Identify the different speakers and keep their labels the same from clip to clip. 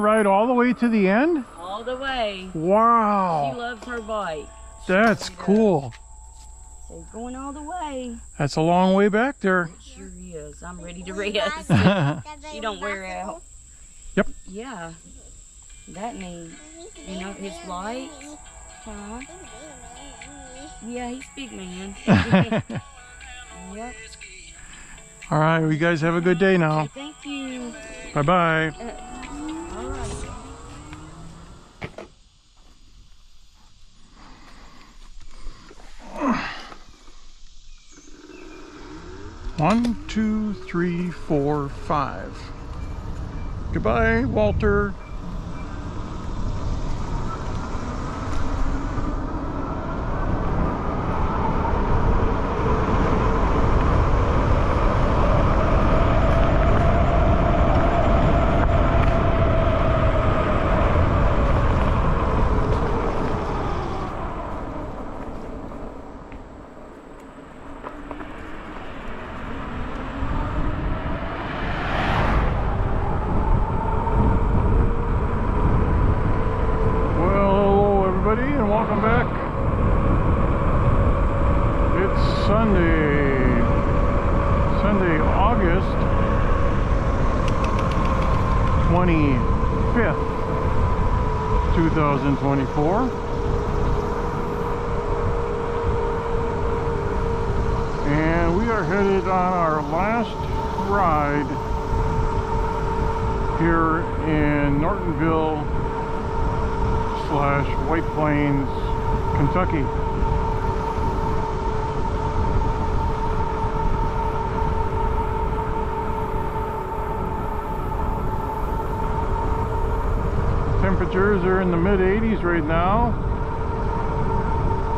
Speaker 1: Right all the way to the end?
Speaker 2: All the way.
Speaker 1: Wow.
Speaker 2: She loves her bike.
Speaker 1: That's cool.
Speaker 2: So going all the way.
Speaker 1: That's a long way back there.
Speaker 2: It sure is. I'm ready to rest. She don't wear out.
Speaker 1: Yep.
Speaker 2: Yeah. That neat. You know, his lights. Huh? Yeah, he's big man. Yep.
Speaker 1: All right, you guys have a good day now.
Speaker 2: Thank you.
Speaker 1: Bye-bye.
Speaker 2: All right.
Speaker 1: 1, 2, 3, 4, 5. Goodbye, Walter. Welcome back. It's Sunday, August 25th, 2024. And we are headed on our last ride here in Nortonville / White Plains, Kentucky. Temperatures are in the mid 80s right now.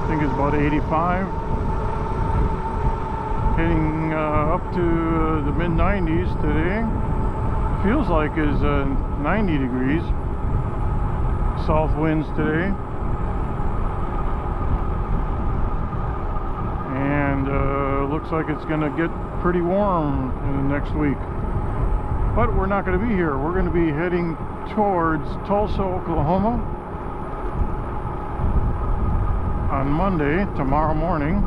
Speaker 1: I think it's about 85. Heading up to the mid 90s today. Feels like it's 90 degrees. South winds today, and looks like it's going to get pretty warm in the next week, but we're not going to be here. We're going to be heading towards Tulsa, Oklahoma on Monday, tomorrow morning.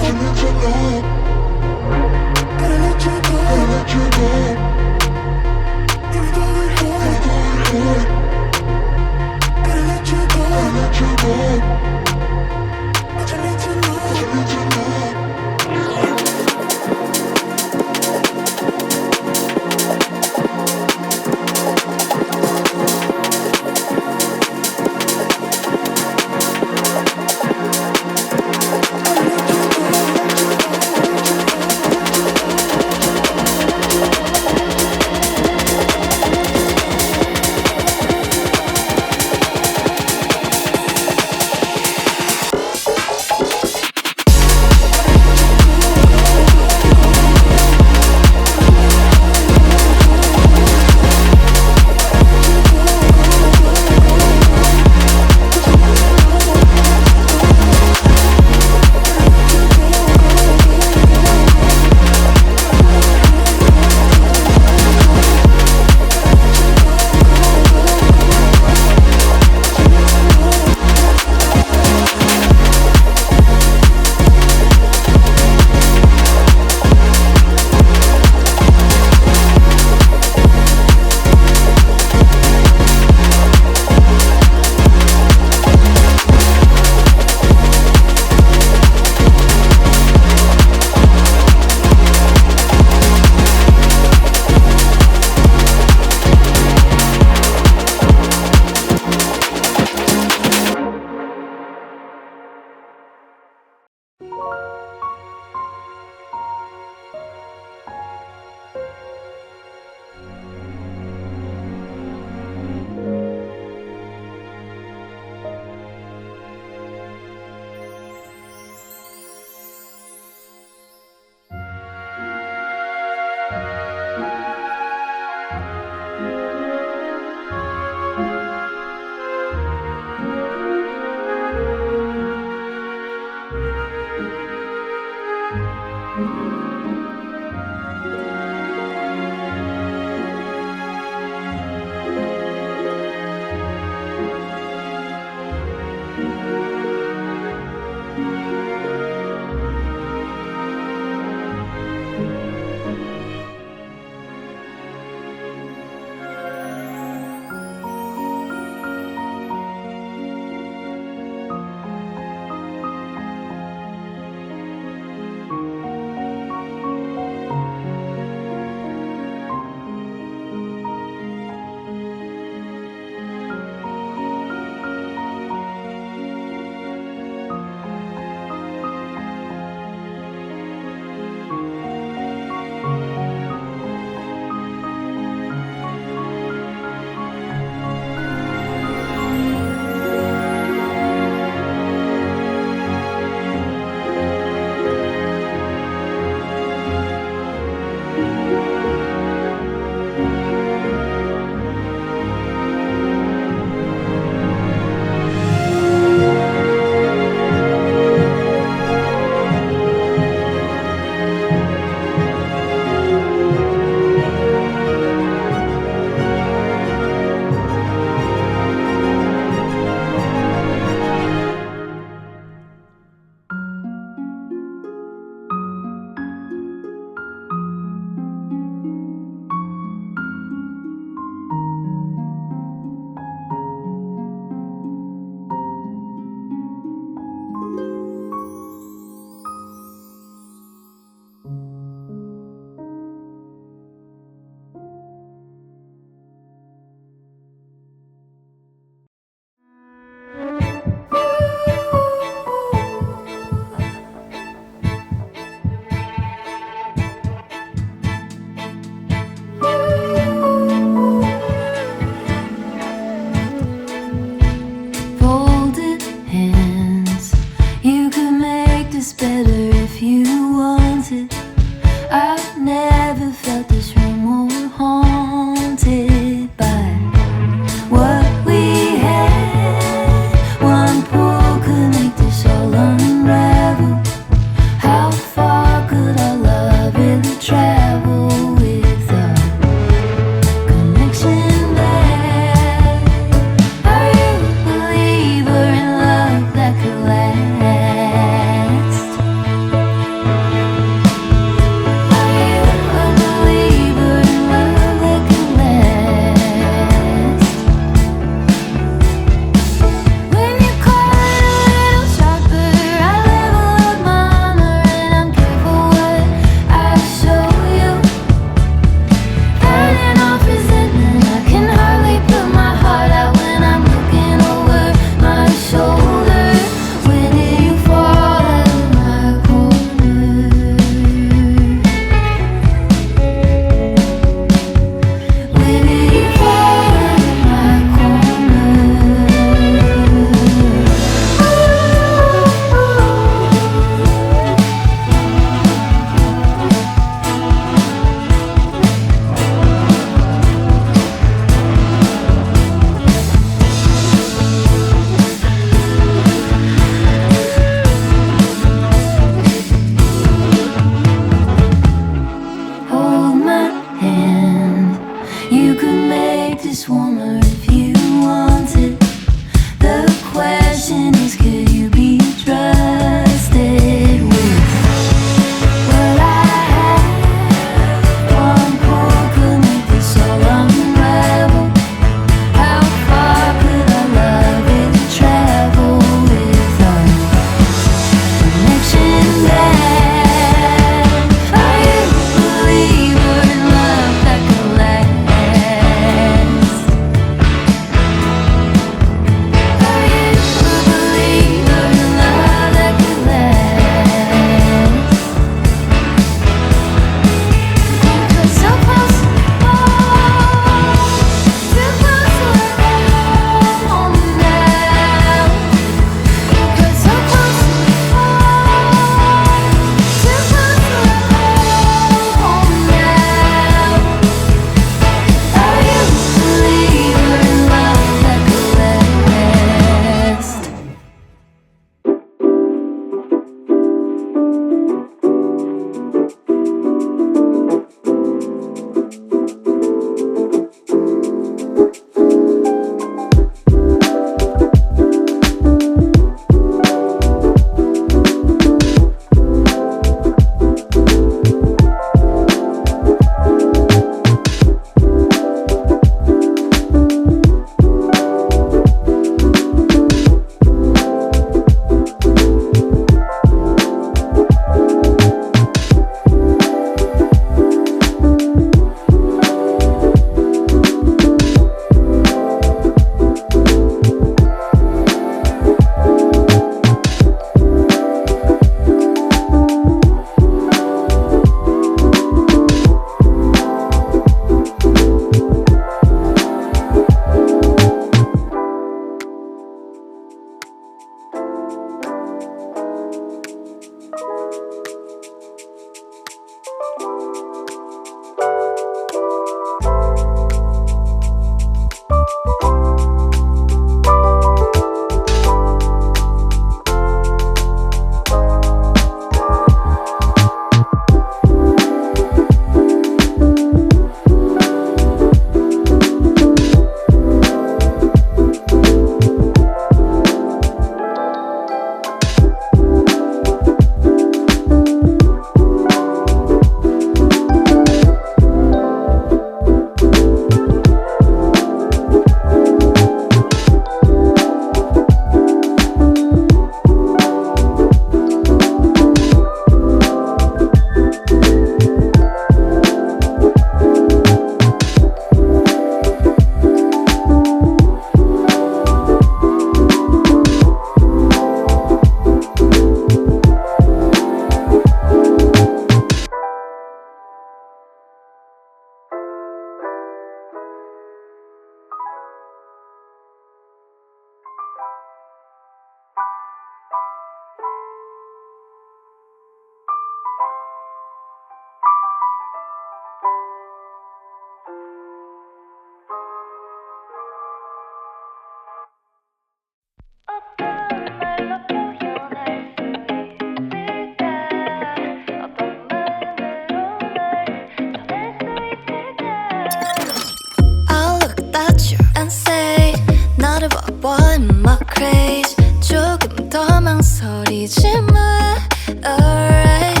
Speaker 3: crazy 조금 더 망설이지 마 Alright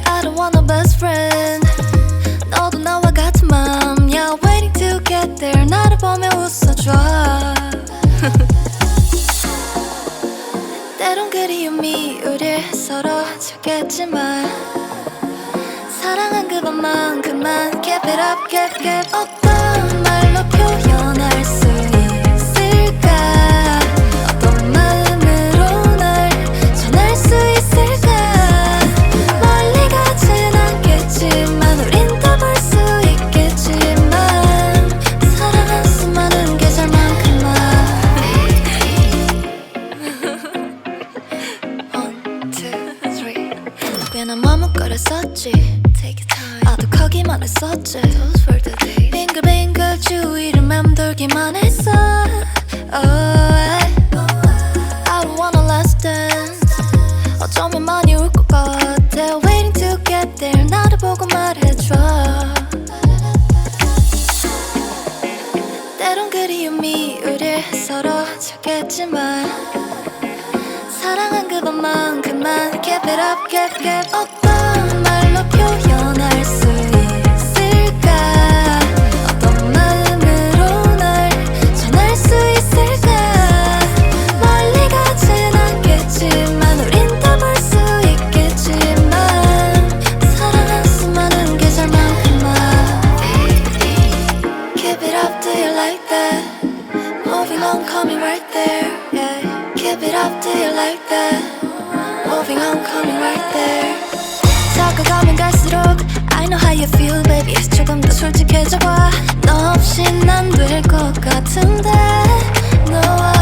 Speaker 3: I don't want a best friend 너도 나와 같은 맘이야 Waiting to get there 나를 보며 웃어줘 때론 그리움이 우릴 서러지겠지만 사랑한 그것만큼만 Keep it up, keep it 어떤 말로 표현할 수 있을까 어떤 마음으로 날 전할 수 있을까 멀리 가진 않겠지만 우린 더 볼 수 있겠지만 사랑한 수많은 계절만큼만 One, two, three 꽤나 머뭇거렸었지 아득하기만 했었지 Those were the days 빙글빙글 주위를 맴돌기만 했어 Oh I don't wanna last dance 어쩌면 많이 울 것 같아 Waiting to get there 나를 보고 말해줘 때론 그리움이 우릴 서러지겠지만 사랑한 그것만큼만 Keep it up, keep it 어떤 말로 표현할 수 있을까 어떤 마음으로 날 전할 수 있을까 멀리 가진 않겠지만 우린 더 볼 수 있겠지만 사랑한 수많은 계절만큼만 Keep it up, do you like that? Moving on, coming right there yeah. Keep it up, do you like that? Moving on, coming right there 다가가면 갈수록 I know how you feel baby 조금 더 솔직해져봐 너 없인 안 될 것 같은데 너와